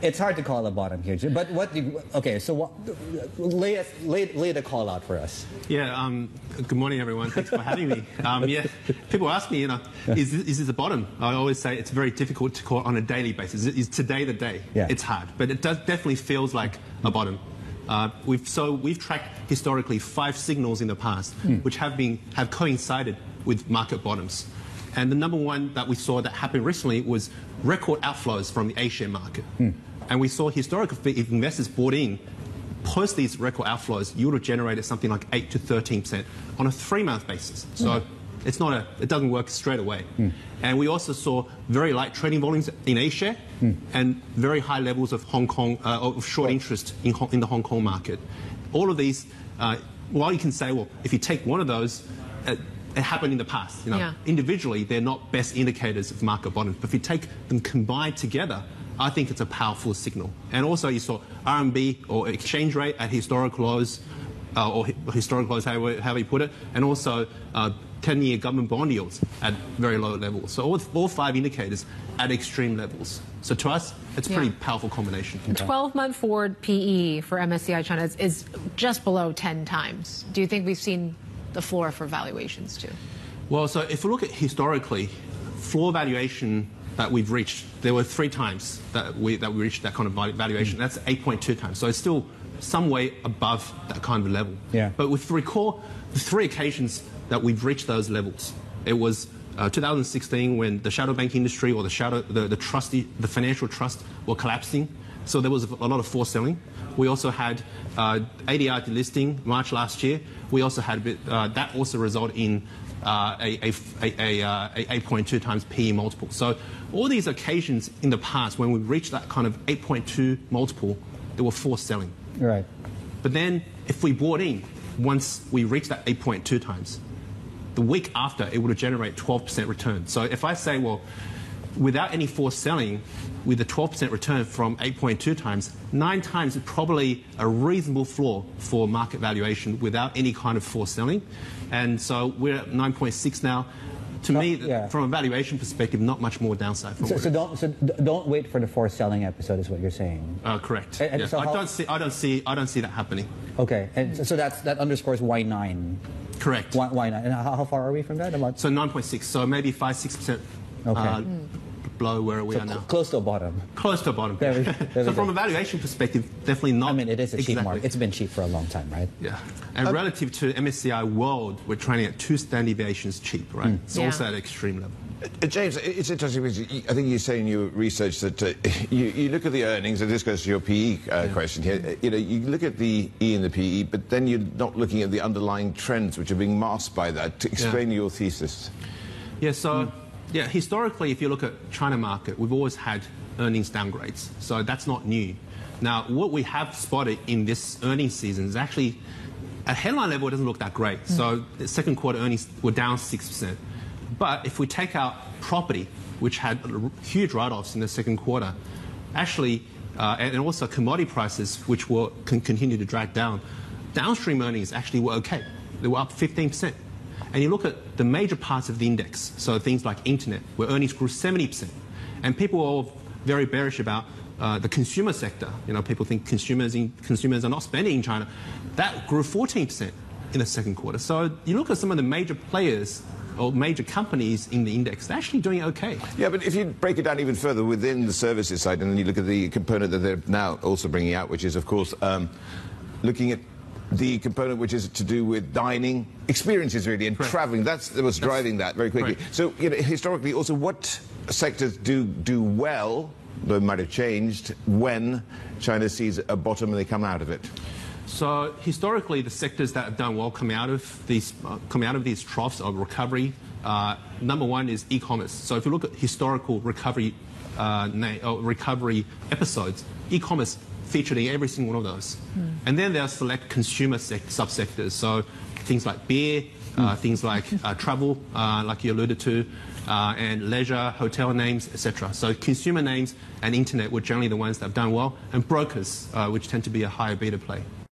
It's hard to call a bottom here, but okay, so lay the call out for us. Yeah, good morning, everyone. Thanks for having me. Yeah, people ask me, is this a bottom? I always say it's very difficult to call on a daily basis. Is today the day? Yeah. It's hard, but it definitely feels like a bottom. We've tracked historically 5 signals in the past, which have coincided with market bottoms. And the number one that we saw that happened recently was record outflows from the A-share market. And we saw historically, if investors bought in, post these record outflows, you would have generated something like 8 to 13% on a 3-month basis. So it's not it doesn't work straight away. And we also saw very light trading volumes in A-share and very high levels of Hong Kong, of short interest in the Hong Kong market. All of these, while you can say, well, if you take one of those, it happened in the past. Individually, they're not best indicators of market bottoms. But if you take them combined together, I think it's a powerful signal. And also, you saw RMB or exchange rate at historical lows, or historical lows, however you put it, and also 10-year government bond yields at very low levels. So all 5 indicators at extreme levels. So to us, it's a pretty powerful combination. The 12-month forward PE for MSCI China is just below 10 times. Do you think we've seen the floor for valuations too? Well, so if we look at historically, floor valuation that we've reached, there were 3 times that we reached that kind of valuation. That's 8.2 times. So it's still some way above that kind of level. Yeah. But if we recall the 3 occasions that we've reached those levels, it was 2016 when the shadow bank industry or the financial trust were collapsing. So there was a lot of forced selling. We also had ADR delisting March last year. We also had that also resulted in a 8.2 times PE multiple. So all these occasions in the past when we reached that kind of 8.2 multiple, there were forced selling. Right. But then if we bought in, once we reached that 8.2 times, the week after it would have generated 12% return. So if I say, well, without any forced selling, with a 12% return from 8.2 times, 9 times is probably a reasonable floor for market valuation without any kind of forced selling. And so we're at 9.6 now. To me, from a valuation perspective, not much more downside. So don't wait for the forced selling episode, is what you're saying. Correct. And so I don't see that happening. Okay, and so that underscores why 9. Correct. Why 9? And how far are we from that? About so 9.6. So maybe 5-6%. Okay. Below where we are now. Close to a bottom. Close to a bottom. So from a valuation perspective, definitely not. I mean, it is a cheap market. It's been cheap for a long time, right? Yeah. And relative to MSCI World, we're trading at 2 standard deviations cheap, right? It's also at extreme level. James, it's interesting because I think you say in your research that you look at the earnings, and this goes to your PE question here. You look at the E and the PE, but then you're not looking at the underlying trends which are being masked by that. To explain your thesis. Yeah. So. Yeah, historically, if you look at China market, we've always had earnings downgrades. So that's not new. Now, what we have spotted in this earnings season is actually, at headline level, it doesn't look that great. So the second quarter earnings were down 6%. But if we take out property, which had huge write-offs in the second quarter, actually, and also commodity prices, which will continue to drag down, downstream earnings actually were okay. They were up 15%. And you look at the major parts of the index, so things like internet, where earnings grew 70%. And people are very bearish about the consumer sector. People think consumers are not spending in China. That grew 14% in the second quarter. So you look at some of the major players or major companies in the index, they're actually doing okay. Yeah, but if you break it down even further within the services side, and then you look at the component that they're now also bringing out, which is, of course, looking at the component which is to do with dining, experiences really, and travelling. That's what's driving that very quickly. Right. So, historically, also, what sectors do well, though it might have changed, when China sees a bottom and they come out of it? So historically, the sectors that have done well coming out of these troughs of recovery, number one is e-commerce. So if you look at historical recovery episodes, e-commerce featured in every single one of those. And then there are select consumer subsectors, so things like beer, things like travel, like you alluded to, and leisure, hotel names, etc. So consumer names and internet were generally the ones that have done well, and brokers, which tend to be a higher beta play.